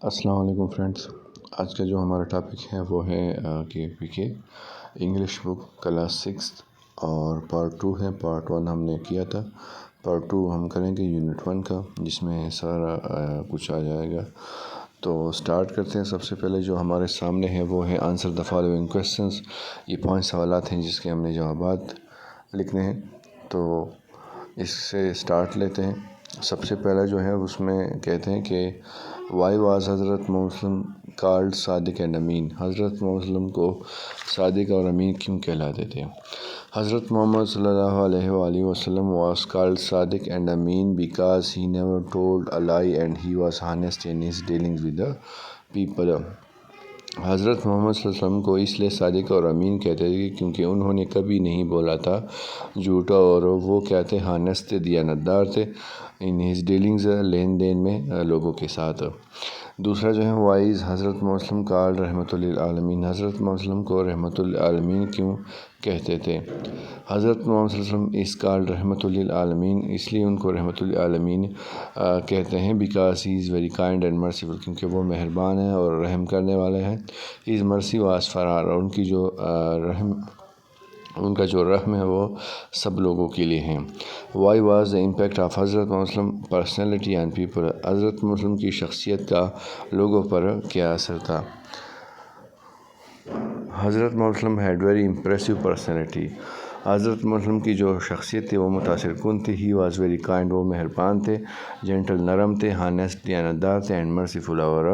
السلام علیکم فرینڈس. آج کا جو ہمارا ٹاپک ہے وہ ہے کہ پی کے انگلش بک کلاس 6 اور پارٹ 2 ہے. پارٹ 1 ہم نے کیا تھا. پارٹ 2 ہم کریں گے یونٹ 1 کا، جس میں سارا کچھ آ جائے گا. تو سٹارٹ کرتے ہیں. سب سے پہلے جو ہمارے سامنے ہے وہ ہے آنسر دا فالوئنگ کویسچنس. یہ 5 سوالات ہیں جس کے ہم نے جوابات لکھنے ہیں. تو اس سے سٹارٹ لیتے ہیں. سب سے پہلا جو ہے اس میں کہتے ہیں کہ وائی واز حضرت محمد کالڈ صادق اینڈ امین. حضرت محمد کو صادق اور امین کیوں کہلاتے تھے؟ حضرت محمد صلی اللہ علیہ وآلہ وسلم was called Sadiq and Amin because he never told a lie and he was honest in his dealings with the people. حضرت محمد صلی اللہ علیہ وسلم کو اس لیے صادق اور امین کہتے تھے کیونکہ انہوں نے کبھی نہیں بولا تھا جھوٹا، اور وہ کہتے ہانیسٹ تھے، دیانتدار تھے ان ہز ڈیلنگز، لین دین میں لوگوں کے ساتھ. دوسرا جو ہے وائز حضرت محمد کال رحمۃ للعالمین. حضرت محمد کو رحمۃ للعالمین کیوں کہتے تھے؟ حضرت محمد صلی اللہ علیہ وسلم اس کال رحمۃ للعالمین، اس لیے ان کو رحمۃ للعالمین کہتے ہیں because he is very kind and merciful, کیونکہ وہ مہربان ہیں اور رحم کرنے والے ہیں. His mercy was for all, اور ان کا جو رحم ہے وہ سب لوگوں کے لیے ہیں. Y was the impact of حضرت محمد پرسنالٹی اینڈ پیپل. حضرت محمد کی شخصیت کا لوگوں پر کیا اثر تھا؟ حضرت محمد ہیڈ ویری امپریسو پرسنالٹی. حضرت محمد کی جو شخصیت تھی وہ متاثر کن تھی. ہی واز ویری کائنڈ، وہ مہربان تھے. جینٹل، نرم تھے. ہانیسٹ، دیانتدار تھے. اینڈ مرسیفل، اور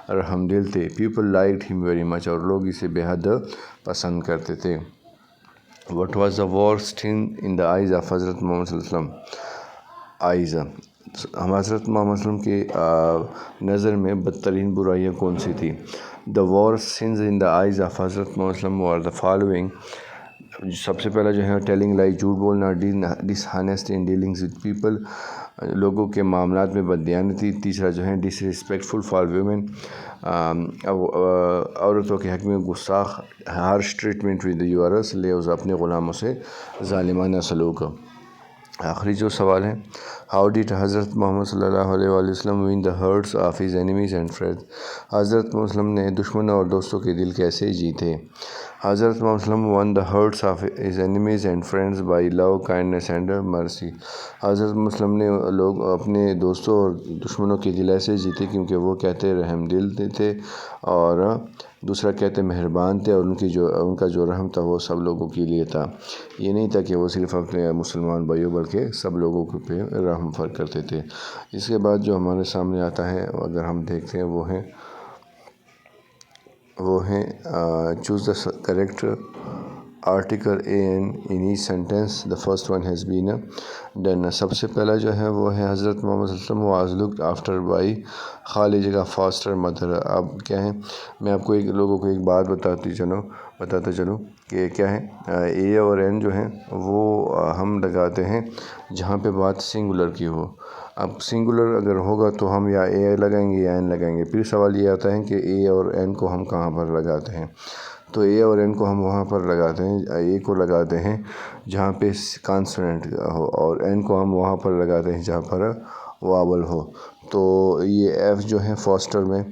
رحم دل تھے. People liked him very much, اور لوگ اسے بے حد پسند کرتے تھے. What was the worst thing in the eyes of حضرت محمد صلی اللہ علیہ وسلم؟ آئیز، حضرت محمد صلی اللہ علیہ وسلم کی نظر میں بدترین برائیاں کون سی تھی؟ The worst sins in the eyes of حضرت محمد صلی اللہ علیہ وسلم وار دا فالوئنگ. سب سے پہلا جو ہے ٹیلنگ لائی، جھوٹ بولنا. ڈس ہانیسٹ ان ڈیلنگز ود پیپل، لوگوں کے معاملات میں بددیانتی. تیسرا جو ہے ڈس ریسپیکٹفل فار ویمن، عورتوں کے حق میں گستاخ. Harsh treatment with your sleeves, اپنے غلاموں سے ظالمانہ سلوک. آخری جو سوال ہے، ہاؤ ڈیڈ حضرت محمد صلی اللہ علیہ وآلہ وسلم won the hearts of his enemies and friends. حضرت محمد صلی اللہ علیہ وسلم نے دشمنوں اور دوستوں کے دل کیسے جیتے؟ حضرت محمد صلی اللہ علیہ وسلم won the hearts of his enemies and friends by love, kindness and mercy. حضرت محمد صلی اللہ علیہ وسلم نے لوگ اپنے دوستوں اور دشمنوں کے دل ایسے جیتے کیونکہ وہ کہتے رحم دل تھے، اور دوسرا کہتے مہربان تھے، اور ان کا جو رحم تھا وہ سب لوگوں کے لیے تھا. یہ نہیں تھا کہ وہ صرف اپنے مسلمان بھائیوں بلکہ سب لوگوں کے پہ رحم فرق کرتے تھے. اس کے بعد جو ہمارے سامنے آتا ہے اگر ہم دیکھتے ہیں وہ ہے choose the correct article a an in each sentence. The first one has been done. سب سے پہلا جو ہے وہ ہے حضرت محمد صلی اللہ علیہ وسلم واز لکڈ آفٹر بائی خالد کا فاسٹر مدر. اب کیا ہے، میں آپ کو لوگوں کو ایک بات بتاتا چلوں کہ کیا ہے، اے اور این جو ہیں وہ ہم لگاتے ہیں جہاں پہ بات سنگولر کی ہو. اب سنگولر اگر ہوگا تو ہم یا اے لگائیں گے یا این لگائیں گے. پھر سوال یہ آتا ہے کہ اے اور این کو ہم کہاں پر لگاتے ہیں؟ تو اے اور این کو ہم وہاں پر لگاتے ہیں، اے کو لگاتے ہیں جہاں پہ کانسوننٹ ہو، اور این کو ہم وہاں پر لگاتے ہیں جہاں پر واول ہو. تو یہ ایف جو ہے فاسٹر میں،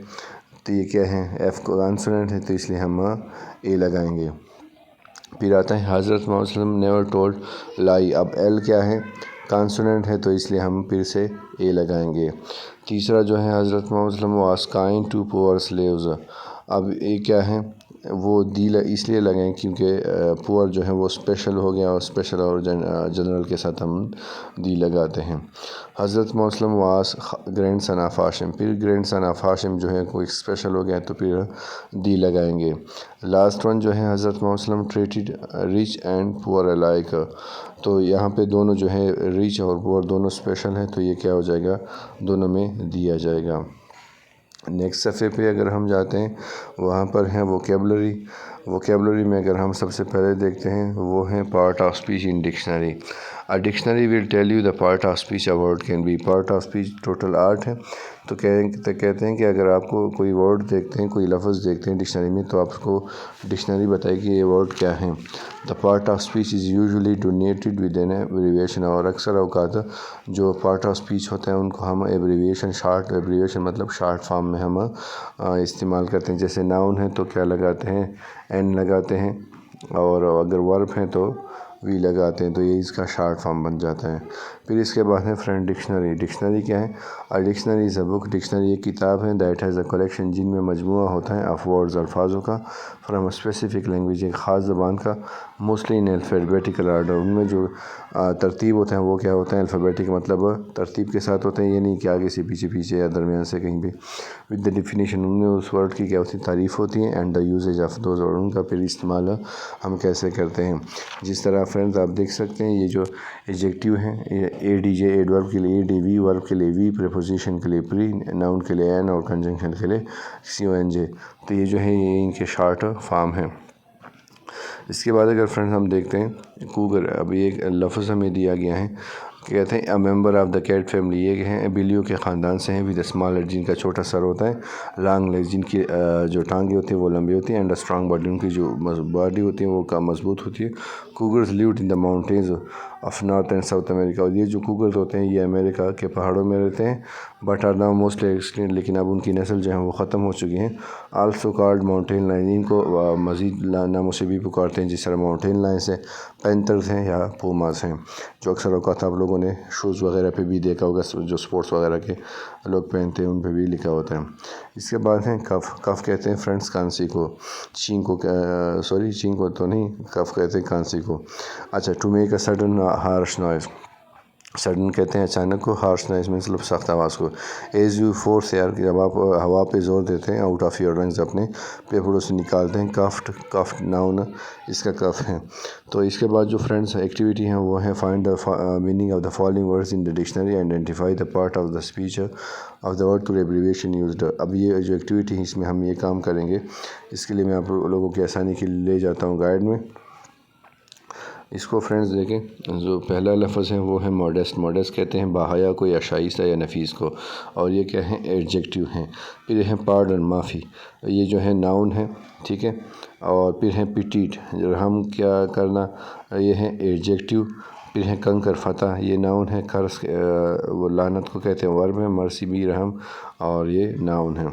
تو یہ کیا ہے، ایف کو کانسوننٹ ہے تو اس لیے ہم اے لگائیں گے. پھر آتا ہے حضرت محمد صلی اللہ علیہ وسلم نیور ٹولڈ لائی. اب ایل کیا ہے، کانسوننٹ ہے تو اس لیے ہم پھر سے اے لگائیں گے. تیسرا جو ہے حضرت محمد صلی اللہ علیہ وسلم واز کائنڈ ٹو پور سلیوز. اب یہ کیا ہے، وہ دی اس لیے لگیں کیونکہ پور جو ہے وہ اسپیشل ہو گیا، اور اسپیشل اور جنرل کے ساتھ ہم دی لگاتے ہیں. حضرت محمد صلی اللہ علیہ وسلم واز گرینڈ سن آف ہاشم. پھر گرینڈ سن آف ہاشم جو ہے کوئی اسپیشل ہو گیا تو پھر دی لگائیں گے. لاسٹ ون جو ہے حضرت محمد صلی اللہ علیہ وسلم ٹریٹڈ ریچ اینڈ پور الائک. تو یہاں پہ دونوں جو ہے ریچ اور پور دونوں اسپیشل ہیں، تو یہ کیا ہو جائے گا، دونوں میں دیا جائے گا. نیکسٹ صفحے پہ اگر ہم جاتے ہیں وہاں پر ہے ووکیبلری. ووکیبلری میں اگر ہم سب سے پہلے دیکھتے ہیں وہ ہیں part of speech in dictionary. A dictionary will tell you the part of speech a word can be. Part of speech total 8 ہے. تو کہتے ہیں کہ اگر آپ کو کوئی ورڈ دیکھتے ہیں، کوئی لفظ دیکھتے ہیں ڈکشنری میں، تو آپ کو ڈکشنری بتائے کہ یہ ورڈ کیا ہے. The part of speech is usually denoted with an abbreviation. اور اکثر اوقات جو پارٹ آف اسپیچ ہوتے ہیں ان کو ہم ایبریویشن، شارٹ ایبریویشن مطلب شارٹ فارم میں ہم استعمال کرتے ہیں. جیسے ناؤن ہے تو کیا لگاتے ہیں؟ این لگاتے ہیں. اور اگر ورب ہیں تو وی لگاتے ہیں. تو یہ اس کا شارٹ فارم بن جاتا ہے. پھر اس کے بعد ہے فرینڈ ڈکشنری. ڈکشنری کیا ہے؟ ڈکشنری از اے بک. ڈکشنری ایک کتاب ہے دیٹ ہیز اے کلیکشن جن میں مجموعہ ہوتا ہے آف ورڈز الفاظوں کا فرام اے اسپیسیفک لینگویج ایک خاص زبان کا موسٹلی ان الفابیٹیکل آرڈر. ان میں جو ترتیب ہوتے ہیں وہ کیا ہوتے ہیں؟ الفابیٹک مطلب ترتیب کے ساتھ ہوتے ہیں. یہ نہیں کہ آگے سے پیچھے یا درمیان سے کہیں بھی. ود دا ڈیفینیشن ان میں اس ورڈ کی کیا ہوتی ہے؟ تعریف ہوتی ہے. And the usage of those اور ان کا پھر استعمال ہم کیسے کرتے ہیں. جس طرح فرینڈز آپ دیکھ سکتے ہیں یہ جو ایڈجیکٹیو ہیں اے ڈی جے ایڈورب کے لیے اے ڈی وی، ورب کے لیے وی، پریپوزیشن کے لیے پری، ناؤن کے لیے این اور کنجنکشن کے لیے سی او این جے. تو یہ جو ہے یہ ان کے شارٹ فارم ہیں. اس کے بعد اگر فرینڈز ہم دیکھتے ہیں کوگر. اب یہ ایک لفظ ہمیں دیا گیا ہے، کہتے ہیں a member of the cat family. یہ ہیں بلیوں کے خاندان سے ہیں. ود اسمال ہیڈ جن کا چھوٹا سر ہوتا ہے. لانگ لیگز جن کی جو ٹانگیں ہوتی ہیں وہ لمبی ہوتی ہیں. اینڈ اسٹرانگ باڈی ان کی جو باڈی ہوتی ہے وہ مضبوط ہوتی ہے. Cougars lived in the mountains of north and south America. اور یہ جو کوگرز ہوتے ہیں یہ امریکہ کے پہاڑوں میں رہتے ہیں. But are now mostly extinct. لیکن اب ان کی نسل جو ہے وہ ختم ہو چکی ہیں. Also called mountain lion. ان کو مزید ناموں سے بھی پکارتے ہیں جس طرح ماؤنٹین لائنس ہیں، پینترز ہیں یا پوماز ہیں، جو اکثر اوقات آپ لوگوں نے شوز وغیرہ پہ بھی دیکھا ہوگا، جو سپورٹس وغیرہ کے لوگ پہنتے ہیں ان پہ بھی لکھا ہوتا ہے. اس کے بعد ہیں کف. کف کہتے ہیں فرینڈس کھانسی کو. چین کو چین کو تو نہیں، کف کہتے ہیں کھانسی کو. اچھا. To make a sudden harsh noise. Sudden کہتے ہیں اچانک کو، ہارش نوائز میں مطلب سخت آواز کو. ایز یو فورس ایئر جب آپ ہوا پہ زور دیتے ہیں، آؤٹ آف یور لنگز اپنے پھیپھڑوں سے نکالتے ہیں. کفڈ ناؤن اس کا کف ہے. تو اس کے بعد جو فرینڈس ایکٹیویٹی ہیں وہ ہیں find the meaning of the following words in the dictionary, identify the part of the speech of the word to abbreviation used. اب یہ جو ایکٹیویٹی ہے اس میں ہم یہ کام کریں گے. اس کے لیے میں آپ لوگوں کی آسانی کے لیے لے جاتا ہوں گائیڈ میں. اس کو فرینڈز دیکھیں، جو پہلا لفظ ہے وہ ہے موڈیسٹ. موڈیسٹ کہتے ہیں باحیا کو یا شائستہ یا نفیس کو. اور یہ کیا ہیں؟ ایڈجیکٹیو ہیں. پھر ہیں پارڈن معافی. یہ جو ہے ناؤن ہے، ٹھیک ہے. اور پھر ہیں پیٹیٹ رحم کیا کرنا، یہ ہیں ایڈجیکٹیو. پھر ہیں کنکر فتح، یہ ناؤن ہے. کرس وہ لعنت کو کہتے ہیں ورب ہے. مرسی بھی رحم اور یہ ناؤن ہے.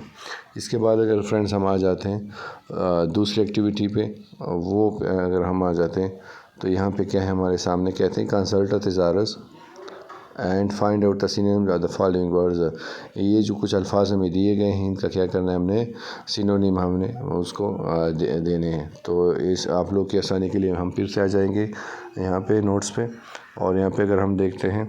اس کے بعد اگر فرینڈز ہم آ جاتے ہیں دوسری ایکٹیویٹی پہ، وہ اگر ہم آ جاتے ہیں تو یہاں پہ کیا ہے ہمارے سامنے، کہتے ہیں consult thesaurus and find out the synonym of the following words. یہ جو کچھ الفاظ ہمیں دیے گئے ہیں ان کا کیا کرنا ہے، ہم نے سینونیم ہم نے اس کو دینے ہیں. تو اس آپ لوگ کی آسانی کے لیے ہم پھر سے آ جائیں گے یہاں پہ نوٹس پہ. اور یہاں پہ اگر ہم دیکھتے ہیں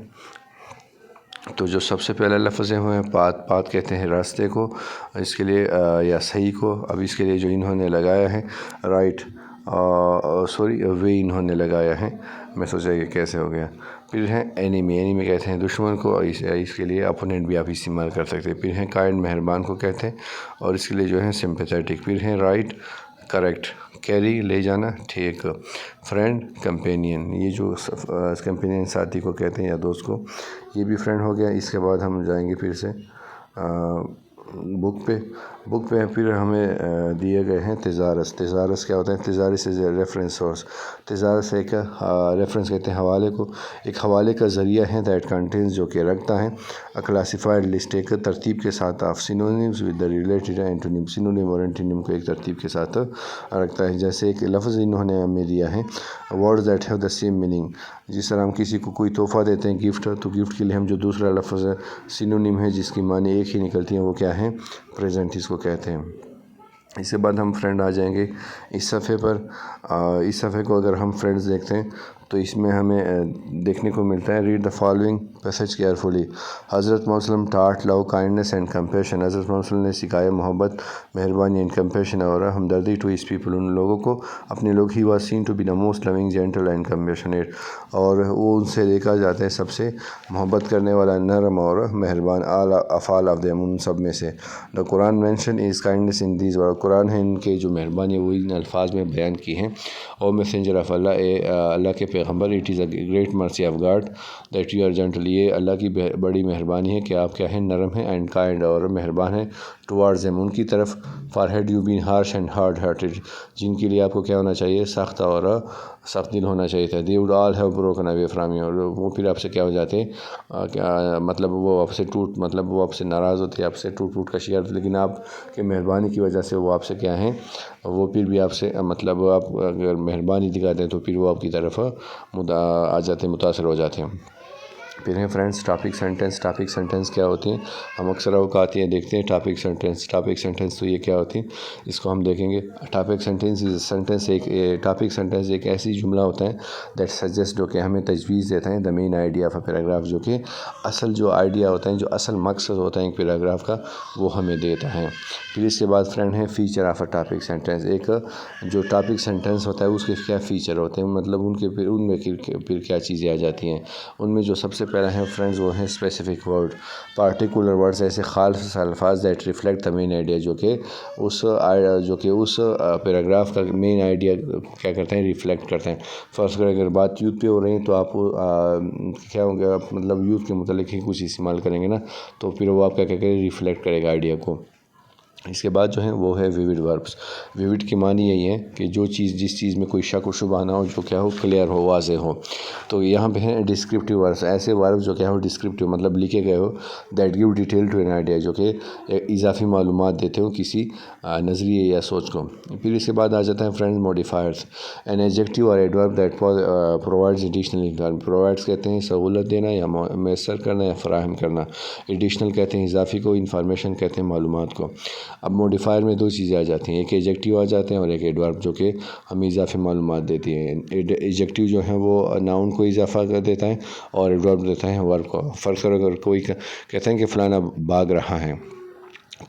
تو جو سب سے پہلا لفظ ہے وہ ہے پات. پات کہتے ہیں راستے کو، اس کے لیے یا صحیح کو. اب اس کے لیے جو انہوں نے لگایا ہے رائٹ، وے انہوں نے لگایا ہے. میں سوچا کہ کیسے ہو گیا. پھر ہیں اینیمی. اینیمی کہتے ہیں دشمن کو، اس کے لیے اپوننٹ بھی آپ استعمال کر سکتے ہیں. پھر ہیں کائنڈ مہربان کو کہتے ہیں، اور اس کے لیے جو ہے سمپیتھیٹک. پھر ہیں رائٹ کریکٹ. کیری لے جانا، ٹھیک. فرینڈ کمپینین، یہ جو کمپینین ساتھی کو کہتے ہیں یا دوست کو، یہ بھی فرینڈ ہو گیا. اس کے بعد ہم جائیں گے پھر سے بک پہ. بک پہ پھر ہمیں دیے گئے ہیں تھیزارس. تھیزارس کیا ہوتا ہے؟ تھیزارس از اے ریفرنس سورس. تھیزارس ایک ریفرنس کہتے ہیں حوالے کو. ایک حوالے کا ذریعہ ہے دیٹ کنٹینز جو کہ رکھتا ہے کلاسیفائڈ لسٹ ایک ترتیب کے ساتھ of synonyms with the related antonym. Synonym اور اینٹونیم کو ایک ترتیب کے ساتھ رکھتا ہے. جیسے ایک لفظ انہوں نے ہمیں دیا ہے words that have the same meaning. جس طرح ہم کسی کو کوئی تحفہ دیتے ہیں گفٹ، تو گفٹ کے لیے ہم جو دوسرا لفظ ہے سینونیم ہے جس کی معنی ایک ہی نکلتی ہیں وہ کیا ہے؟ پریزنٹ اس کو کہتے ہیں. اس کے بعد ہم فرینڈ آ جائیں گے اس صفحے پر. اس صفحے کو اگر ہم فرینڈز دیکھتے ہیں تو اس میں ہمیں دیکھنے کو ملتا ہے. Read the following passage carefully. حضرت محمد صلی اللہ علیہ وسلم ٹاٹ لو کائنڈنس اینڈ کمپیشن. حضرت محمد صلی اللہ علیہ وسلم نے سکھایا محبت، مہربانی اینڈ کمپیشن اور ہمدردی ٹو ہز پیپل، ان لوگوں کو، اپنے لوگ. He was seen to be the most loving, gentle and compassionate, اور وہ ان سے دیکھا جاتا ہے سب سے محبت کرنے والا، نرم اور مہربان. آل افعال آف دیم، ان سب میں سے. The Quran mention is kindness in these word. قرآن ہے ان کے جو مہربانی وہ ان الفاظ میں بیان کی ہیں. اور میسنجر آف اللہ، اللہ کے پیغمبر. It is a great mercy of God that you are gentle. یہ اللہ کی بڑی مہربانی ہے کہ آپ کیا ہیں، نرم ہیں. اینڈ کائنڈ، اور مہربان ہیں. ٹوارڈز دیم، ان کی طرف. For had you been harsh and hard hearted, جن کے لیے آپ کو کیا ہونا چاہیے، سخت اور سخت دل ہونا چاہیے تھا. They would all have broken away from you, اور وہ پھر آپ سے کیا ہو جاتے، مطلب وہ آپ سے وہ آپ سے ناراض ہوتے، آپ سے ٹوٹ کا شکار ہوتے. لیکن آپ کے مہربانی کی وجہ سے وہ آپ سے کیا ہیں، وہ پھر بھی آپ سے مطلب آپ اگر مہربانی دکھاتے ہیں تو پھر وہ آپ کی طرف آ جاتے ہیں، متاثر ہو جاتے ہیں. پھر ہیں friends topic sentence. Topic sentence کیا ہوتی ہیں؟ ہم اکثر اوقات یہ دیکھتے ہیں ٹاپک سینٹینس. ٹاپک سینٹینس تو یہ کیا ہوتی ہیں، اس کو ہم دیکھیں گے. ٹاپک سینٹینس ٹاپک سینٹینس ایک ایسی جملہ ہوتا ہے دیٹ سجیسٹ، جو کہ ہمیں تجویز دیتا ہے، the main idea of a paragraph, جو کہ اصل جو آئیڈیا ہوتا ہے، جو اصل مقصد ہوتا ہے ایک پیراگراف کا، وہ ہمیں دیتا ہے. پھر اس کے بعد فرینڈ ہے feature of a topic sentence. ایک جو ٹاپک سینٹینس ہوتا ہے اس کے کیا فیچر ہوتے ہیں، مطلب ان میں پھر کیا چیزیں آ جاتی ہیں. ان میں جو سب سے پہلا ہے فرینڈز وہ ہیں اسپیسیفک ورڈ. پارٹیکولر ورڈز، ایسے خاص الفاظ that reflect the main idea, جو کہ اس پیراگراف کا مین آئیڈیا کیا کرتے ہیں، ریفلیکٹ کرتے ہیں. فرض کریں اگر بات یوتھ پہ ہو رہی ہے تو آپ کیا ہوگا، مطلب یوتھ کے متعلق ہی کچھ استعمال کریں گے نا، تو پھر وہ آپ کیا کرے، ریفلیکٹ کرے گا آئیڈیا کو. اس کے بعد جو ہے وہ ہے ویوڈ وربس. ویوڈ کی معنی یہی ہے کہ جس چیز میں کوئی شک و شبہ نہ ہو، جو کیا ہو، کلیئر ہو، واضح ہو. تو یہاں پہ ہیں ڈسکرپٹیو وربس. ایسے وربس جو کیا ہو، ڈسکرپٹیو مطلب لکھے گئے ہو، that give detail to an idea, جو کہ اضافی معلومات دیتے ہو کسی نظریے یا سوچ کو. پھر اس کے بعد آ جاتا ہے فرینڈز موڈیفائرس. این ایڈجیکٹیو اور adverb that provides additional information. Provides کہتے ہیں سہولت دینا یا میسر کرنا یا فراہم کرنا. ایڈیشنل کہتے ہیں اضافی کو، انفارمیشن کہتے ہیں معلومات کو. اب موڈیفائر میں دو چیزیں آ جاتی ہیں، ایک ایڈجیکٹیو آ جاتے ہیں اور ایک ایڈورب، جو کہ ہمیں اضافی معلومات دیتی ہیں. ایڈجیکٹیو جو ہے وہ ناؤن کو اضافہ کر دیتا ہے اور ایڈورب دیتا ہے ورب کو. فرض کرو اگر کوئی کہتے ہیں کہ فلانا بھاگ رہا ہے،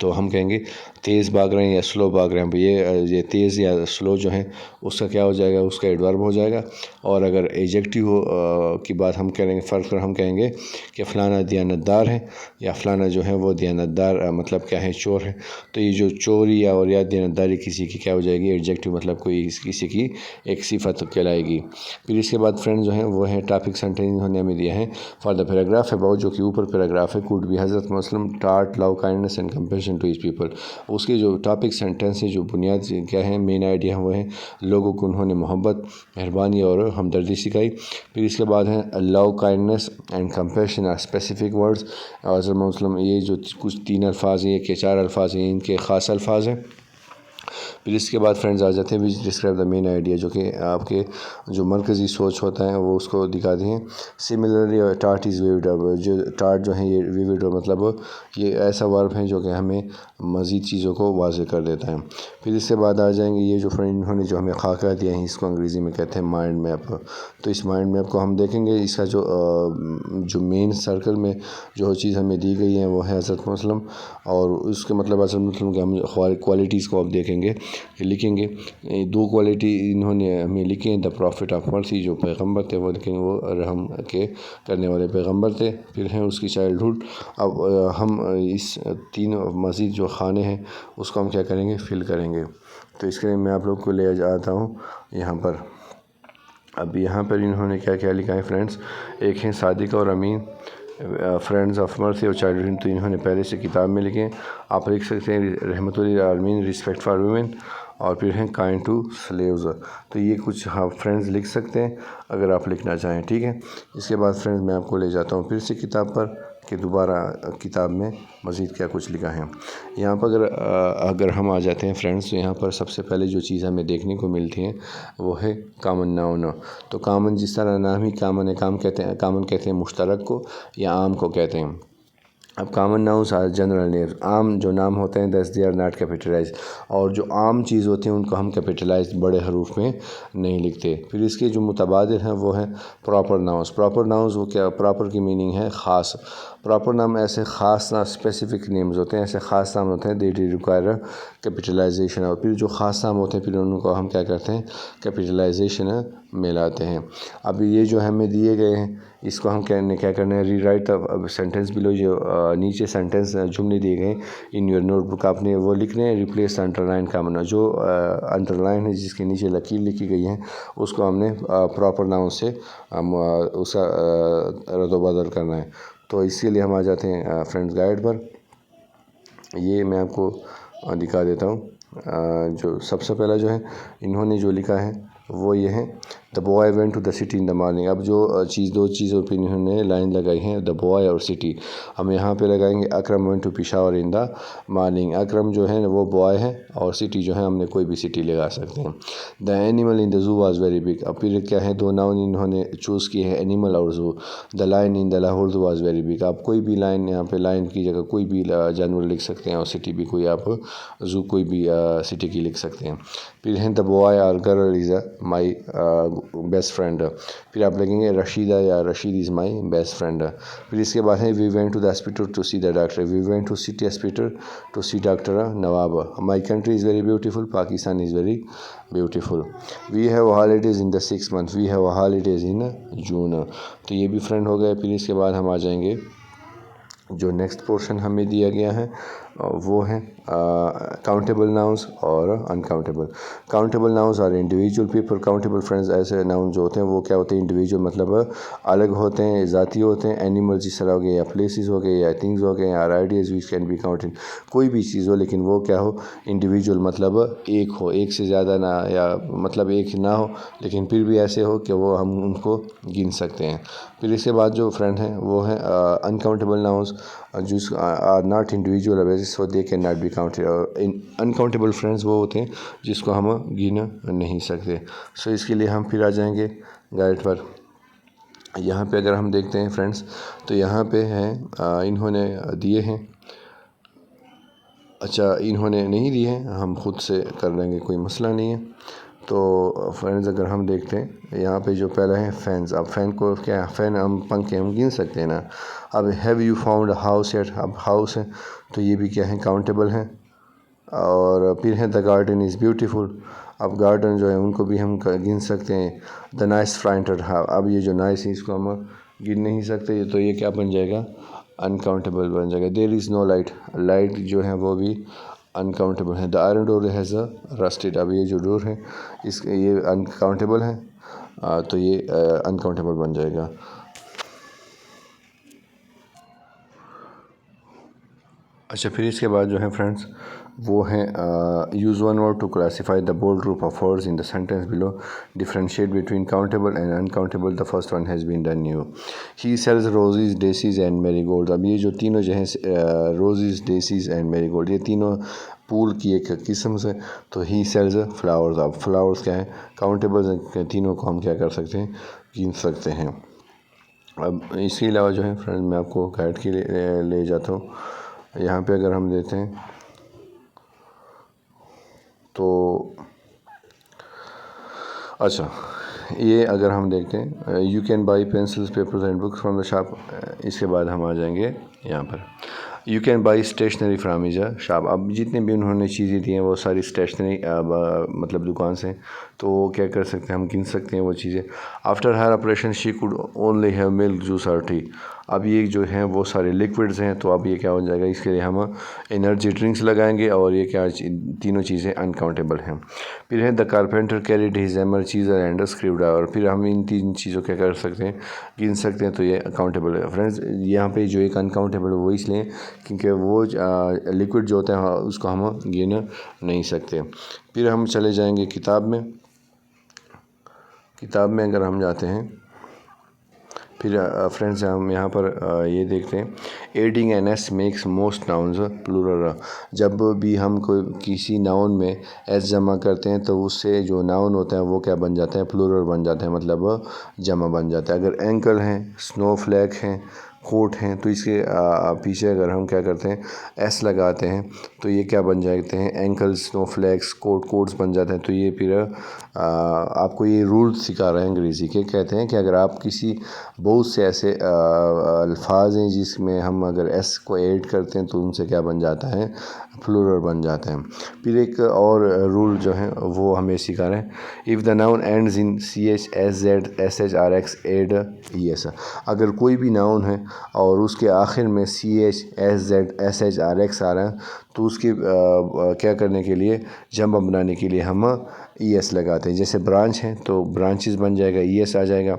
تو ہم کہیں گے تیز بھاگ رہے ہیں یا سلو بھاگ رہے ہیں. یہ تیز یا سلو جو ہے اس کا کیا ہو جائے گا، اس کا ایڈورب ہو جائے گا. اور اگر ایڈجیکٹیو کی بات ہم کریں گے، فرض کر ہم کہیں گے کہ فلانا دیانتدار ہے یا فلانا جو ہے وہ دیانتدار مطلب کیا ہے، چور ہے. تو یہ جو چوری یا دیانتداری کسی کی کیا ہو جائے گی، ایڈجیکٹیو مطلب کوئی کسی کی ایک صفت کہلائے گی. پھر اس کے بعد فرینڈ جو ہیں وہ ہیں ٹاپک سینٹینس، انہوں نے ہمیں دیا ہے فار دا پیراگراف اباؤٹ، جو کہ اوپر پیراگراف ہے. کوڈ بھی حضرت مسلم taught love kindness and compassion to his people. اس کے جو ٹاپک سینٹینس ہے، جو بنیاد کیا ہے، مین آئیڈیا وہ ہے لوگوں کو انہوں نے محبت، مہربانی اور ہمدردی سکھائی. پھر اس کے بعد ہیں love kindness and compassion are specific words. حضرت مسلم یہ جو کچھ 3 الفاظ ہیں کہ 4 الفاظ ہیں، ان کے خاص الفاظ ہیں. پھر اس کے بعد فرینڈز آ جاتے ہیں which describe the main idea, جو کہ آپ کے جو مرکزی سوچ ہوتا ہے وہ اس کو دکھاتے ہیں. Similarly taught is viewed. جو ٹاٹ جو ہے یہ ویوڈ مطلب یہ ایسا ورب ہے جو کہ ہمیں مزید چیزوں کو واضح کر دیتا ہے. پھر اس کے بعد آ جائیں گے یہ جو فرینڈ انہوں نے جو ہمیں خاکہ دیا ہے، اس کو انگریزی میں کہتے ہیں مائنڈ میپ. تو اس مائنڈ میپ کو ہم دیکھیں گے، اس کا جو مین سرکل میں جو چیز ہمیں دی گئی ہے وہ ہے حضرت مسلم. اور اس کے مطلب حضرت مسلم کے ہم کوالٹیز کو اب دیکھیں گے، لکھیں گے. 2 کوالٹی انہوں نے ہمیں لکھی ہیں. دا پروفٹ آف مرسی، جو پیغمبر تھے وہ لیکن وہ رحم کے کرنے والے پیغمبر تھے. پھر ہیں اس کی چائلڈہڈ. اب ہم اس 3 مزید جو خانے ہیں اس کو ہم کیا کریں گے، فل کریں گے. تو اس کے لیے میں آپ لوگ کو لے جاتا ہوں یہاں پر. اب یہاں پر انہوں نے کیا کیا لکھا ہے فرینڈز. ایک ہیں صادق اور امین، فرینڈز آف مرسی اور چائلڈہڈ. تو انہوں نے پہلے سے کتاب میں لکھے ہیں، آپ لکھ سکتے ہیں رحمۃ للعالمین، رسپیکٹ فار ویمن. اور پھر ہیں کائنڈ ٹو سلیوز. تو یہ کچھ فرینڈز لکھ سکتے ہیں اگر آپ لکھنا چاہیں، ٹھیک ہے. اس کے بعد فرینڈز میں آپ کو لے جاتا ہوں پھر سے کتاب پر کہ دوبارہ کتاب میں مزید کیا کچھ لکھا ہے. یہاں پر اگر ہم آ جاتے ہیں فرینڈز، تو یہاں پر سب سے پہلے جو چیز ہمیں دیکھنے کو ملتی ہیں وہ ہے کامن ناؤن. تو کامن جس طرح نام ہی کامن ہے، کامن کہتے ہیں مشترک کو یا عام کو کہتے ہیں. اب common nouns are general names, عام جو نام ہوتے ہیں that's they are not capitalize, اور جو عام چیز ہوتی ہیں ان کو ہم کیپیٹلائز بڑے حروف میں نہیں لکھتے۔ پھر اس کے جو متبادل ہیں وہ ہیں پراپر ناؤنس۔ پراپر ناؤنس وہ کیا، پراپر کی میننگ ہے خاص۔ پراپر نام ایسے خاص اسپیسیفک نیمز ہوتے ہیں، ایسے خاص نام ہوتے ہیں دے ریکوائر کیپیٹلائزیشن، اور پھر جو خاص نام ہوتے ہیں پھر ان کو ہم کیا کرتے ہیں کیپیٹلائزیشن میں لاتے ہیں۔ اب یہ جو ہمیں دیے گئے ہیں اس کو ہم کیا کرنا ہے ری رائٹ سینٹینس بلو، جو نیچے سینٹینس جملے دیے گئے ان یور نوٹ بک، آپ نے وہ لکھنے ہیں ریپلیس انڈر لائن کا منا، جو انڈر لائن ہے جس کے نیچے لکیر لکھی گئی ہے اس کو ہم نے پراپر ناؤن سے اس کا رد و بدل کرنا ہے۔ تو اس کے لیے ہم آ جاتے ہیں فرینڈز گائیڈ پر۔ یہ میں آپ کو دکھا دیتا ہوں۔ جو سب سے پہلا جو ہے انہوں نے جو لکھا ہے وہ یہ ہے the boy went to the city in the morning. اب جو دو چیزوں پہ انہوں نے لائن لگائی ہیں دا بوائے اور سٹی، ہم یہاں پہ لگائیں گے Akram went to Peshawar in the morning. Akram جو ہے وہ بوائے ہے اور سٹی جو ہے ہم نے کوئی بھی سٹی لگا سکتے ہیں۔ The animal in the zoo was very big, اب پھر کیا ہے دو ناؤن انہوں نے چوز کیے ہیں اینیمل اور zoo. The lion in the Lahore zoo was very big, آپ کوئی بھی لائن یہاں پہ لائن کی جگہ کوئی بھی جانور لکھ سکتے ہیں، اور سٹی بھی کوئی آپ زو کوئی بھی سٹی کی لکھ سکتے ہیں۔ پھر ہیں دا بوائے اور girl is my best friend, پھر آپ لگیں گے رشیدہ یا Rashid is my best friend. پھر اس کے بعد ہے we went to the hospital to see the doctor, we went to city hospital to see doctor Nawab. My country is very beautiful, Pakistan is very beautiful. We have holidays in the 6 months، we have holidays in June, تو یہ بھی friend ہو گئے۔ پھر اس کے بعد ہم آ جائیں گے جو نیکسٹ پورشن ہمیں دیا گیا ہے وہ ہے کاؤنٹیبل ناؤنس اور uncountable. Countable nouns are individual people, countable friends ایسے ناؤن جو ہوتے ہیں وہ کیا ہوتے ہیں انڈیویجول، مطلب الگ ہوتے ہیں، ذاتی ہوتے ہیں۔ اینیمل جس طرح ہو گئے یا پلیسز ہو گئے یا تھنگز ہو گئے یا ideas which can be counted, کوئی بھی چیز ہو لیکن وہ کیا ہو انڈیویجول، مطلب ایک ہو، ایک سے زیادہ نہ، یا مطلب ایک نہ ہو لیکن پھر بھی ایسے ہو کہ وہ ہم ان کو گن سکتے ہیں۔ پھر اس کے بعد جو فرینڈ ہیں وہ ہیں انکاؤنٹیبل ناؤنس، جس are not individual basis so they can not be counted, اور انکاؤنٹیبل فرینڈز وہ ہوتے ہیں جس کو ہم گن نہیں سکتے۔ سو اس کے لیے ہم پھر آ جائیں گے گائیڈ پر۔ یہاں پہ اگر ہم دیکھتے ہیں فرینڈز تو یہاں پہ ہیں انہوں نے دیے ہیں، اچھا انہوں نے نہیں دیے ہیں، ہم خود سے کر لیں گے کوئی مسئلہ نہیں ہے۔ تو فرینڈز اگر ہم دیکھتے ہیں یہاں پہ جو پہلا ہے فینز، اب فین کو کیا، فین ہم پنکھے ہم گن سکتے ہیں نا۔ اب have you found house at, اب ہاؤس ہے تو یہ بھی کیا ہے کاؤنٹیبل ہیں۔ اور پھر ہے دا گارڈن از بیوٹیفل، اب گارڈن جو ہے ان کو بھی ہم گن سکتے ہیں۔ دا نائس فرائنٹڈ، اب یہ جو نائس ہے اس کو ہم گن نہیں سکتے تو یہ کیا بن جائے گا انکاؤنٹیبل بن جائے گا۔ دیر از نو لائٹ، لائٹ جو ہے وہ بھی انکاؤنٹیبل ہے۔ The iron door has a rusted, اب یہ جو ڈور ہے اس یہ انکاؤنٹیبل ہے تو یہ انکاؤنٹیبل بن جائے گا۔ اچھا پھر اس کے بعد جو ہے فرینڈز وہ ہیں use one word to classify the bold group of words in the sentence below, differentiate between countable and uncountable, the first one has been done new. He sells roses daisies and marigold, اب یہ جو تینوں جو ہیں roses daisies and marigold یہ تینوں پھول کی ایک قسم سے، تو ہی سیلز فلاورز، اب فلاورز کیا ہیں کاؤنٹیبلز ہیں، تینوں کو ہم کیا کر سکتے ہیں گن سکتے ہیں۔ اب اس کے علاوہ جو ہے فرینڈ میں آپ کو گائیڈ کے لیے لے جاتا ہوں۔ یہاں پہ اگر ہم دیتے ہیں تو اچھا یہ اگر ہم دیکھتے ہیں you can buy pencils papers and books from the shop, اس کے بعد ہم آ جائیں گے یہاں پر you can buy stationery from is a shop, اب جتنے بھی انہوں نے چیزیں دی ہیں وہ ساری اسٹیشنری مطلب دکان سے، تو وہ کیا کر سکتے ہیں ہم گن سکتے ہیں وہ چیزیں۔ After her operation she could only have milk juice اور ٹی، اب یہ جو ہیں وہ سارے لکوڈز ہیں تو اب یہ کیا ہو جائے گا، اس کے لیے ہم انرجی ڈرنکس لگائیں گے اور یہ کیا تینوں چیزیں انکاؤنٹیبل ہیں۔ پھر ہے the carpenter carried his hammer chisel and screwdriver, پھر ہم ان تین چیزوں کیا کر سکتے ہیں گن سکتے ہیں تو یہ اکاؤنٹیبل ہے۔ فرینڈز یہاں پہ جو ایک انکاؤنٹیبل ہے وہ اس لیے کیونکہ وہ لکوڈ جو ہوتا ہے اس کو ہم گن نہیں سکتے۔ پھر ہم چلے جائیں گے کتاب میں، کتاب میں اگر ہم جاتے ہیں پھر فرینڈز ہم یہاں پر یہ دیکھتے ہیں adding an S makes most nouns plural, جب بھی ہم کوئی کسی ناؤن میں ایس جمع کرتے ہیں تو اس سے جو ناؤن ہوتا ہے وہ کیا بن جاتا ہے پلورل بن جاتا ہے، مطلب جمع بن جاتا ہے۔ اگر اینکل ہیں، سنو فلیک ہیں، کوٹ ہیں تو اس کے پیچھے اگر ہم کیا کرتے ہیں ایس لگاتے ہیں تو یہ کیا بن جاتے ہیں اینکل سنو فلیکس کوٹس بن جاتے ہیں. تو یہ پھر آپ کو یہ رول سکھا رہے ہیں انگریزی کے. کہتے ہیں کہ اگر آپ کسی بہت سے ایسے الفاظ ہیں جس میں ہم اگر ایس کو ایڈ کرتے ہیں تو ان سے کیا بن جاتا ہے پلورل بن جاتے ہیں. پھر ایک اور رول جو ہے وہ ہمیں سکھا رہے ہیں if the noun ends in ch s z s h r x add es. اگر کوئی بھی ناؤن ہے اور اس کے آخر میں C H S Z S H R X آ رہا ہے تو اس کی کیا کرنے کے لیے جمع بنانے کے لیے ہم ای ایس لگاتے ہیں. جیسے برانچ ہیں تو برانچز بن جائے گا ای ایس آ جائے گا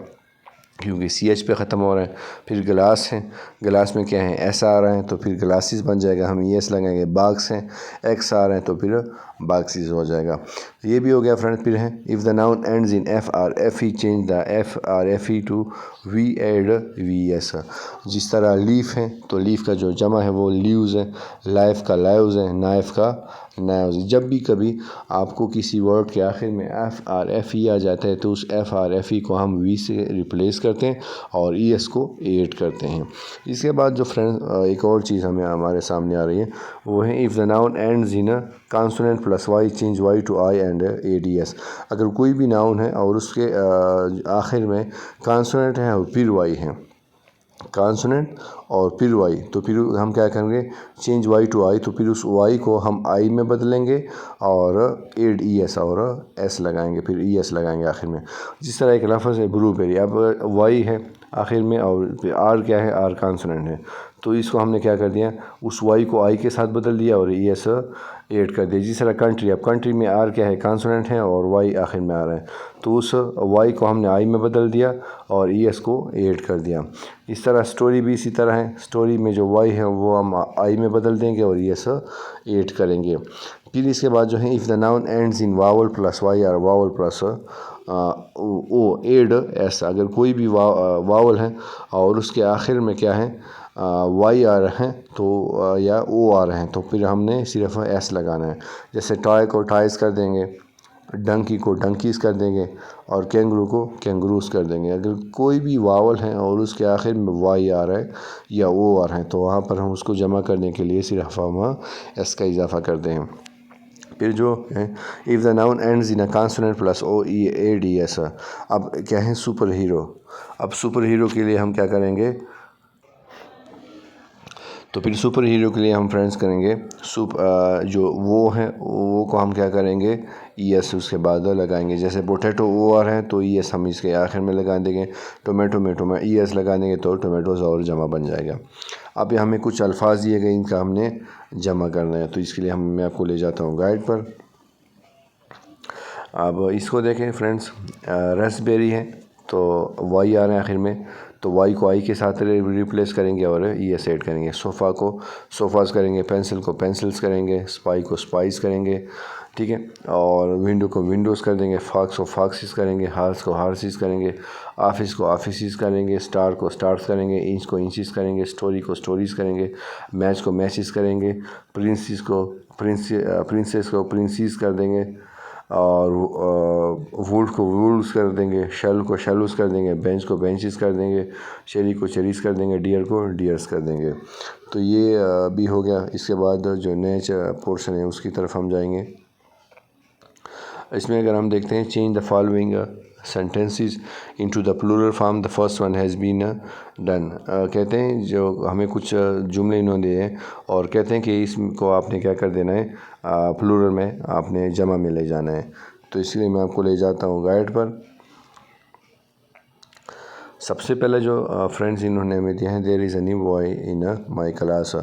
کیونکہ سی ایچ پہ ختم ہو رہا ہے. پھر گلاس ہیں گلاس میں کیا ہے ایس آ رہا ہے تو پھر گلاسز بن جائے گا ہم ای ایس لگائیں گے. باکس ہیں ایکس آ رہے ہیں تو پھر باکسز ہو جائے گا. یہ بھی ہو گیا فرینڈ. پھر ہے if the noun ends in f or fe change the f or fe to v add vs. جس طرح لیف ہے تو لیف کا جو جمع ہے وہ لیوز ہے, لائف کا لائوز ہے, نائف کا نائوز. جب بھی کبھی آپ کو کسی ورڈ کے آخر میں ایف آر ایف ای آ جاتا ہے تو اس ایف آر ایف ای کو ہم وی سے ریپلیس کرتے ہیں اور ای ایس کو ایڈ کرتے ہیں. اس کے بعد جو فرینڈ ایک اور چیز ہمارے سامنے آ رہی ہے وہ ہے if the noun ends in a consonant plus y change y to I and ads. اگر کوئی بھی ناؤن ہے اور اس کے آخر میں کانسوننٹ ہے اور پھر وائی ہے کانسوننٹ اور پھر وائی تو پھر ہم کیا کریں گے چینج وائی ٹو آئی تو پھر اس وائی کو ہم آئی میں بدلیں گے اور ایڈ ای ایس اور ایس لگائیں گے پھر ای ایس لگائیں گے آخر میں. جس طرح ایک لفظ ہے بلو بیری, اب وائی ہے آخر میں اور آر کیا ہے آر کانسوننٹ ہے تو اس کو ہم نے کیا کر دیا اس وائی کو آئی کے ساتھ بدل دیا اور ای ایس ایڈ کر دیا. جس طرح کنٹری, اب کنٹری میں آر کیا ہے کانسوننٹ ہے اور وائی آخر میں آ رہا ہے تو اس وائی کو ہم نے آئی میں بدل دیا اور ای ایس کو ایڈ کر دیا. اس طرح اسٹوری بھی اسی طرح ہے, اسٹوری میں جو وائی ہے وہ ہم آئی میں بدل دیں گے اور ای ایس ایڈ کریں گے. پھر اس کے بعد جو ہے if the noun ends in vowel plus y or vowel plus O add S. اگر کوئی بھی واول ہے اور اس کے آخر میں کیا ہے وائی آ رہے ہیں تو یا او آ رہے ہیں تو پھر ہم نے صرف ایس لگانا ہے. جیسے ٹائے کو ٹائز کر دیں گے, ڈنکی کو ڈنکیز کر دیں گے اور کینگرو کو کینگروز کر دیں گے. اگر کوئی بھی واول ہے اور اس کے آخر میں وائی آ رہا ہے یا او آ رہے ہیں تو وہاں پر ہم اس کو جمع کرنے کے لیے صرف ہم ایس کا اضافہ کرتے ہیں. پھر جو ہے if the noun ends in a consonant plus o e a d s. اب کیا ہے سپر ہیرو. اب سپر ہیرو کے لیے ہم کیا کریں گے تو پھر سپر ہیرو کے لیے ہم فرینڈس کریں گے جو وہ ہیں وہ کو ہم کیا کریں گے ای ایس اس کے بعد لگائیں گے. جیسے پوٹیٹو او آ رہے ہیں تو ای ایس ہم اس کے آخر میں لگا دیں گے. ٹومیٹو میں ای ایس لگا دیں گے تو ٹومیٹوز اور جمع بن جائے گا. اب ہمیں کچھ الفاظ دیے گئے ان کا ہم نے جمع کرنا ہے تو اس کے لیے میں آپ کو لے جاتا ہوں گائیڈ پر. اب اس کو دیکھیں فرینڈس, رسبیری ہے تو وائی آ رہے ہیں آخر میں تو وائی کو آئی کے ساتھ ریپلیس کریں گے اور ای ایس ایڈ کریں گے. صوفہ کو صوفاز کریں گے, پینسل کو پینسلز کریں گے, اسپائی کو اسپائز کریں گے, ٹھیک ہے, اور ونڈو کو ونڈوز کر دیں گے, فاکس کو فاکسز کریں گے, ہارس کو ہارسز کریں گے, آفس کو آفیسز کریں گے, اسٹار کو اسٹارز کریں گے, انچ کو انچز کریں گے, اسٹوری کو اسٹوریز کریں گے, میچ کو میچز کریں گے, پرنسز کو پرنسیس کو پرنسیز کر دیں گے, اور وولف کو وولز کر دیں گے, شیل کو شیلوز کر دیں گے, بینچ کو بینچز کر دیں گے, چیری کو چیریز کر دیں گے, ڈیئر کو ڈیئرز کر دیں گے. تو یہ بھی ہو گیا. اس کے بعد جو نیچ پورشن ہے اس کی طرف ہم جائیں گے. اس میں اگر ہم دیکھتے ہیں change the following sentences into the plural form, the first one has been done. کہتے ہیں جو ہمیں کچھ جملے انہوں نے دیے ہیں اور کہتے ہیں کہ اس کو آپ نے کیا کر دینا ہے پلورل میں آپ نے جمع میں لے جانا ہے. تو اس لیے میں آپ کو لے جاتا ہوں گائیڈ پر. سب سے پہلے جو فرینڈز انہوں نے ہمیں دیا ہیں there is a new boy in my class.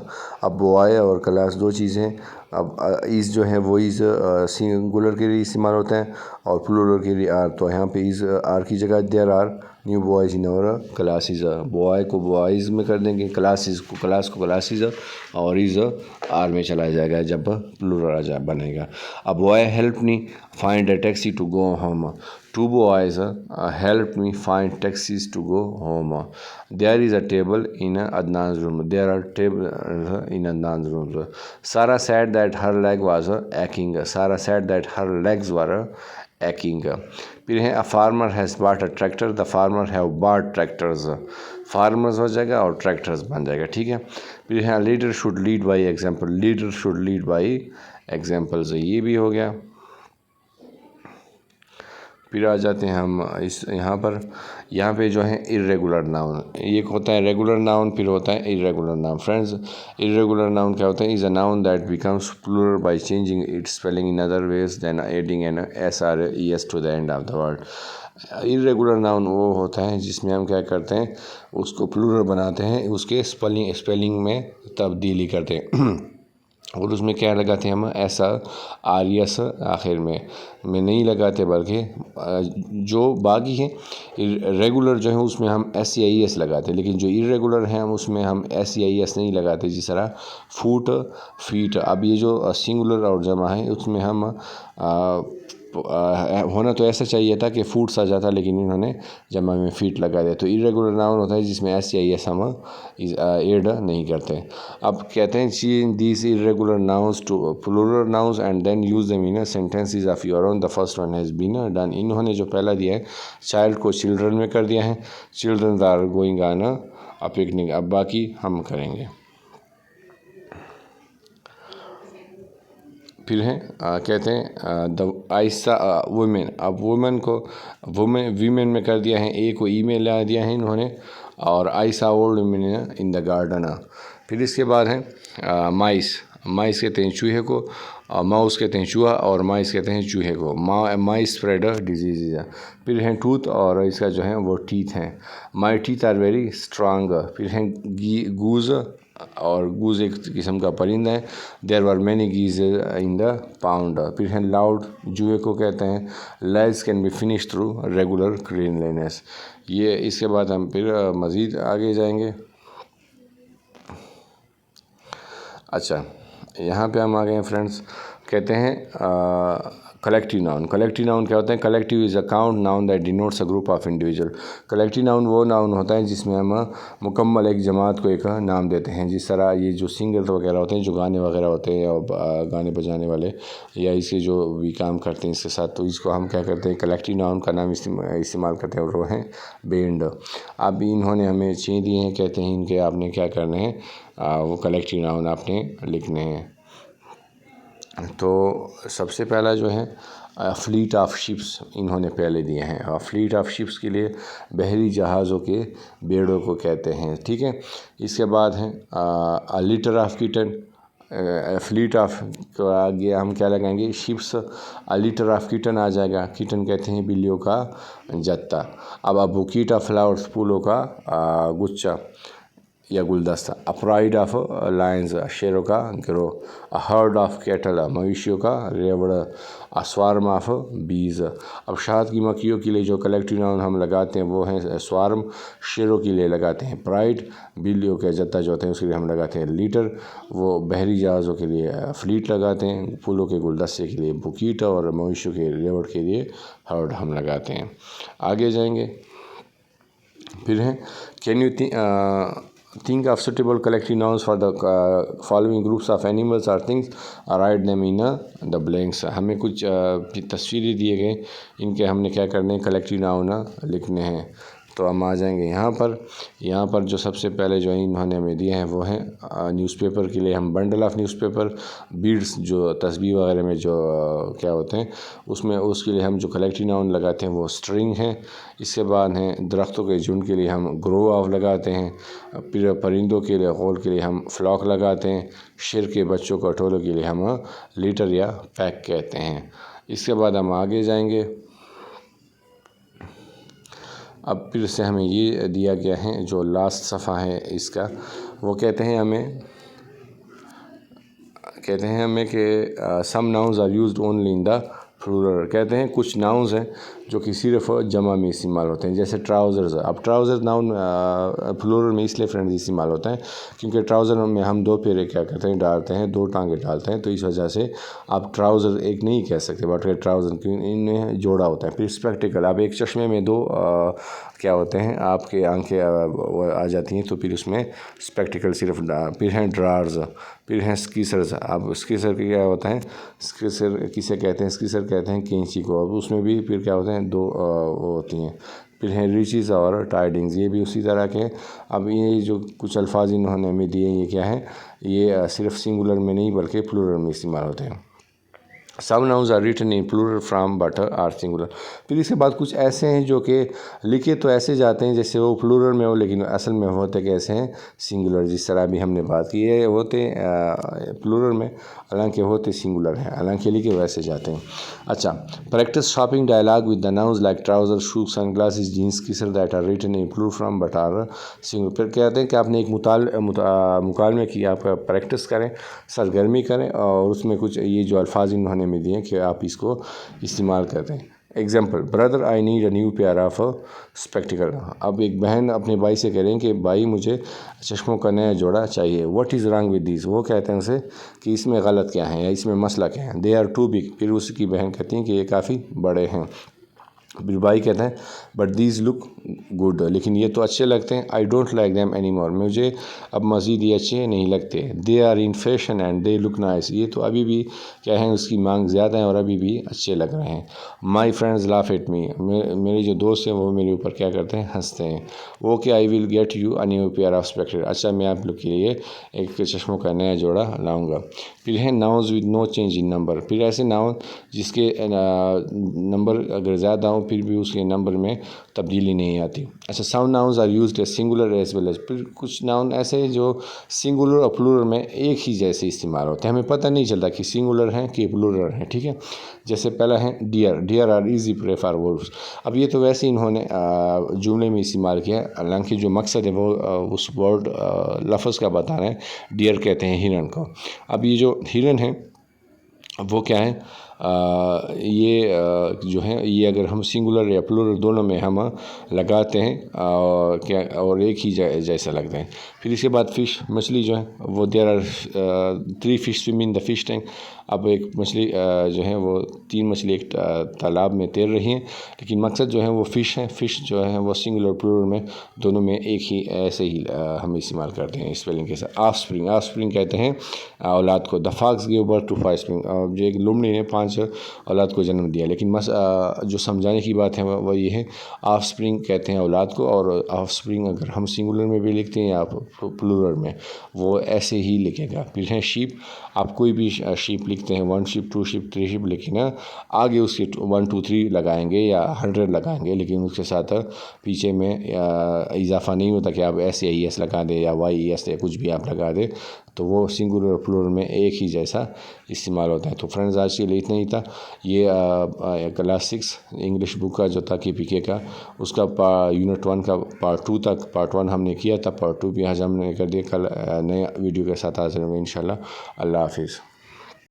اب بوائے اور کلاس دو چیزیں. اب ایز جو ہے وہ ایز سنگولر کے لیے استعمال ہوتا ہے اور پلورل کے لیے آر. تو یہاں پہ ایز آر کی جگہ there are new boys in our classes. Boy کو بوائز میں کر دیں گے, کلاس کو کلاسز اور ایز آر میں چلا جائے گا جب پلورل بنے گا. اب boy help me find a taxi to go home. Two boys helped me find taxis to go home. There is a table in Adnan's room. There are tables in Adnan's room. Sarah said that her leg was aching. Sarah said that her legs were ایکنگ. پھر ہے a farmer has bought a tractor, the farmer have bought tractors. Farmers ہو جائے گا اور tractors بن جائے گا. ٹھیک ہے. پھر ہے leader should led by example, leader should led by examples, یہ بھی ہو گیا. پھر آ جاتے ہیں ہم یہاں پہ جو ہے irregular noun. ایک ہوتا ہے ریگولر ناؤن, پھر ہوتا ہے irregular noun. Friends irregular noun کیا ہوتا ہے؟ is a noun that becomes plural by changing its spelling in other ways than adding an s or es to the end of the word. irregular noun وہ ہوتا ہے جس میں ہم کیا کرتے ہیں, اس کو پلورل بناتے ہیں, اس کے اسپیلنگ میں تبدیلی کرتے ہیں اور اس میں کیا لگاتے ہیں ہم ایسا آر ایس آخر میں نہیں لگاتے, بلکہ جو باقی ہیں ریگولر جو ہیں اس میں ہم ایس سی آئی ایس لگاتے ہیں, لیکن جو irregular ہیں اس میں ہم ایس سی آئی ایس نہیں لگاتے. جس طرح فوٹ, فیٹ. اب یہ جو سنگولر اور جمع ہے اس میں ہم ہونا تو ایسا چاہیے تھا کہ فوٹس آ جاتا, لیکن انہوں نے جمع میں فیٹ لگا دیا. تو irregular noun ہوتا ہے جس میں ایس سی آئی ایس ہم ایڈ نہیں کرتے. اب کہتے ہیں change these irregular nouns to plural nouns and then use them in sentences of your own. The first one has been done. انہوں نے جو پہلا دیا ہے چائلڈ کو چلڈرن میں کر دیا ہے, children are going on a picnic. اب باقی ہم کریں گے. پھر ہیں کہتے ہیں آئسا وومن. اب ویمن میں کر دیا ہے, اے کو ای میں لا دیا ہے انہوں نے, اور I saw old women in the garden. پھر اس کے بعد ہیں مائس کہتے ہیں چوہے کو, ماؤس کہتے ہیں چوہا, اور مائس کہتے ہیں چوہے کو. Mice spread disease. پھر ہیں ٹوتھ, اور اس کا جو ہے وہ ٹیتھ ہیں. مائی ٹیتھ آر ویری اسٹرانگ. پھر ہیں گوز, اور گوز ایک قسم کا پرندہ ہے. There are many geese in the pound. پھر ہیں لاؤڈ, جوئے کو کہتے ہیں. Lice can be finish through regular cleanliness. یہ اس کے بعد ہم پھر مزید آگے جائیں گے. اچھا, یہاں پہ ہم آ گئے ہیں فرینڈز. کہتے ہیں کلیکٹیو ناؤن. کلیکٹیو ناؤن کیا ہوتا ہے؟ Collective is a count noun that denotes a group of individual. Collective noun وہ ناؤن ہوتا ہے جس میں ہم مکمل ایک جماعت کو ایک نام دیتے ہیں. جس طرح یہ جو سنگر وغیرہ ہوتے ہیں, جو گانے وغیرہ ہوتے ہیں, اور گانے بجانے والے, یا اس کے جو بھی کام کرتے ہیں اس کے ساتھ, تو اس کو ہم کیا کرتے ہیں کلیکٹیو ناؤن کا نام استعمال کرتے ہیں, اور وہ ہیں بینڈ. اب انہوں نے ہمیں چین دیے ہیں, کہتے ہیں ان کے آپ نے کیا کرنے ہیں, وہ کلیکٹیو ناؤن آپ نے لکھنے ہیں. تو سب سے پہلا جو ہے فلیٹ آف شپس انہوں نے پہلے دیے ہیں. فلیٹ آف شپس کے لیے بحری جہازوں کے بیڑوں کو کہتے ہیں. ٹھیک ہے. اس کے بعد ہیں لیٹر آف کٹن. فلیٹ آف کو آگے ہم کیا لگائیں گے, شپس. لیٹر آف کٹن آ جائے گا. کٹن کہتے ہیں بلیوں کا جتا. اب بوکیٹ آف فلاورس, پھولوں کا گچھا یا گلدستہ. اپرائڈ آف لائنز, شیروں کا گروہ. ہرڈ آف کیٹل, مویشیوں کا ریوڑ. سوارم آف بیز. اب شہد کی مکھیوں کے لیے جو کلیکٹیو ناؤن ہم لگاتے ہیں وہ ہیں سوارم. شیروں کے لیے لگاتے ہیں پرائڈ. بلیوں کے جتا جو ہوتے ہیں اس کے لیے ہم لگاتے ہیں لیٹر. وہ بحری جہازوں کے لیے فلیٹ لگاتے ہیں. پھولوں کے گلدستے کے لیے بوکیٹ, اور مویشیوں کے ریوڑ کے لیے ہرڈ ہم لگاتے ہیں. آگے جائیں گے. پھر ہیں can you think of suitable collective nouns for the following groups of animals or things, write them in the blanks. ہمیں کچھ تصویریں دیے گئے, ان کے ہم نے کیا کرنے ہیں کلیکٹیو ناؤن لکھنے ہیں. تو ہم آ جائیں گے یہاں پر جو سب سے پہلے جو انہوں نے ہمیں دیے ہیں وہ ہیں نیوز پیپر کے لیے ہم bundle of newspaper. Beads جو تسبیح وغیرہ میں جو کیا ہوتے ہیں اس کے لیے ہم جو کلیکٹیو ناؤن لگاتے ہیں وہ اسٹرنگ ہیں. اس کے بعد ہیں درختوں کے جھنڈ کے لیے ہم گرو آف لگاتے ہیں. پھر پرندوں کے لیے غول کے لیے ہم فلاک لگاتے ہیں. شیر کے بچوں کو ٹولوں کے لیے ہم لیٹر یا پیک کہتے ہیں. اس کے بعد ہم آگے جائیں گے. اب پھر سے ہمیں یہ دیا گیا ہے جو لاسٹ صفحہ ہے اس کا, وہ کہتے ہیں ہمیں کہ some nouns are used only in the plural. کہتے ہیں کچھ ناؤنز ہیں جو کہ صرف جمع میں استعمال ہوتے ہیں، جیسے ٹراؤزرز. اب ٹراؤزر ناؤن پلورل میں اس لیے فرینڈز استعمال ہوتا ہے کیونکہ ٹراؤزر میں ہم دو پیرے کیا کرتے ہیں ڈالتے ہیں، دو ٹانگیں ڈالتے ہیں، تو اس وجہ سے آپ ٹراؤزر ایک نہیں کہہ سکتے بلکہ ٹراؤزر ان میں جوڑا ہوتا ہے. پھر اسپیکٹیکل، اب ایک چشمے میں دو کیا ہوتے ہیں آپ کے آنکھیں آ جاتی ہیں، تو پھر اس میں اسپیکٹیکل صرف. پھر ہیں ڈرارز، پھر ہیں اسکیسرز. اب اسکیسر کیا ہوتا ہے، اسکیسر کسے کہتے ہیں، اسکیسر کہتے ہیں کینچی کو. اب اس میں بھی پھر کیا ہوتے ہیں دو ہوتی ہیں. پھر ہیں ریچز اور ٹائڈنگز، یہ بھی اسی طرح کے. اب یہ جو کچھ الفاظ انہوں نے ہمیں دیے یہ کیا ہے، یہ صرف سنگولر میں نہیں بلکہ پلورل میں استعمال ہوتے ہیں. Some nouns are written in plural form but are singular. پھر اس کے بعد کچھ ایسے ہیں جو کہ لکھے تو ایسے جاتے ہیں جیسے وہ پلورل میں ہو لیکن اصل میں ہوتے کیسے ہیں سنگولر. جس طرح بھی ہم نے بات کی ہے ہوتے پلورل میں حالانکہ ہوتے سنگولر ہیں، حالانکہ لکھے ویسے جاتے ہیں. اچھا، practice shopping dialogue with the nouns like trouser, shoe, sun glasses, jeans, کسر that are written in plural form but are singular. پھر کہتے ہیں کہ آپ نے ایک مکالمے کی، آپ پریکٹس کریں، سرگرمی کریں اور اس میں کچھ یہ جو الفاظ انہوں نے میں دیے کہ آپ اس کو استعمال کرتے ہیں. Example, brother I need a new pair of spectacle. اب ایک بہن اپنے بھائی سے کہہ رہے ہیں کہ بھائی مجھے چشموں کا نیا جوڑا چاہیے. What is wrong with these, وہ کہتے ہیں اسے کہ اس میں غلط کیا ہے یا اس میں مسئلہ کیا ہے. دے آر ٹو بگ، پھر اس کی بہن کہتی ہیں کہ یہ کافی بڑے ہیں. پھر بھائی کہتے ہیں بٹ دیز لک گڈ، لیکن یہ تو اچھے لگتے ہیں. I don't like them any more, مجھے اب مزید یہ اچھے نہیں لگتے. They are in fashion and they look nice, یہ تو ابھی بھی کیا ہیں اس کی مانگ زیادہ ہیں اور ابھی بھی اچھے لگ رہے ہیں. My friends laugh at me, میرے جو دوست ہیں وہ میرے اوپر کیا کرتے ہیں ہنستے ہیں. Okay I will get you a new pair of spectacle, اچھا میں آپ لوگ کے لیے ایک چشموں کا نیا جوڑا لاؤں گا. پھر ہیں nouns with no change in number, پھر ایسے ناؤن جس کے نمبر اگر زیادہ ہوں پھر بھی اس کے نمبر میں تبدیلی نہیں آتی. اچھا، some nouns are used as singular as well as, پھر کچھ ناؤن ایسے ہیں جو سنگولر اور پلورل میں ایک ہی جیسے استعمال ہوتے ہیں، ہمیں پتہ نہیں چلتا کہ سنگولر ہیں کہ پلورل ہیں. ٹھیک ہے، جیسے پہلا ہے deer, deer are easy prey for wolves. اب یہ تو ویسے انہوں نے جملے میں استعمال کیا، حالانکہ جو مقصد ہے وہ اس ورڈ لفظ کا بتا رہے ہیں. ڈیئر کہتے ہیں ہرن کو. اب یہ جو ہرن ہے وہ کیا ہے، یہ جو ہے یہ اگر ہم سنگولر یا پلورل دونوں میں ہم لگاتے ہیں اور ایک ہی جیسا لگتے ہیں. پھر اس کے بعد فش، مچھلی جو ہے وہ there are 3 fish swim in the fish tank. اب ایک مچھلی جو ہے وہ 3 مچھلی ایک تالاب میں تیر رہی ہیں، لیکن مقصد جو ہے وہ فش ہے. فش جو ہے وہ سنگولر پلورل میں دونوں میں ایک ہی ایسے ہی ہم استعمال کرتے ہیں اسپیلنگ کے ساتھ. آف اسپرنگ، آف اسپرنگ کہتے ہیں اولاد کو. The fox gave birth to 5 spring, جو ایک لومڑی نے 5 اولاد کو جنم دیا. لیکن جو سمجھانے کی بات ہے وہ یہ ہے آف اسپرنگ کہتے ہیں اولاد کو، اور آف اسپرنگ اگر ہم سنگولر میں بھی لکھتے ہیں یا پلورل میں وہ ایسے ہی لکھے گا. پھر ہیں شیپ، آپ کوئی بھی شیپ لکھتے ہیں 1 شیپ 2 شیپ 3 شیپ، لیکن آگے اس کے 1 2 3 لگائیں گے یا 100 لگائیں گے، لیکن اس کے ساتھ پیچھے میں اضافہ نہیں ہوتا کہ آپ ایسے ای ایس لگا دیں یا وائی ایس یا کچھ بھی آپ لگا دیں، تو وہ سنگولر اور پلورل میں ایک ہی جیسا استعمال ہوتا ہے. تو فرینڈز آج کے لیے اتنا ہی تھا. یہ کلاس 6 انگلش بک کا جو تھا KPK کا، اس کا یونٹ 1 کا پارٹ 2 تک، پارٹ 1 ہم نے کیا تھا، پارٹ 2 بھی آج ہم نے کر دیا. کل نئے ویڈیو کے ساتھ حاضر ہوں گے انشاءاللہ. اللہ حافظ.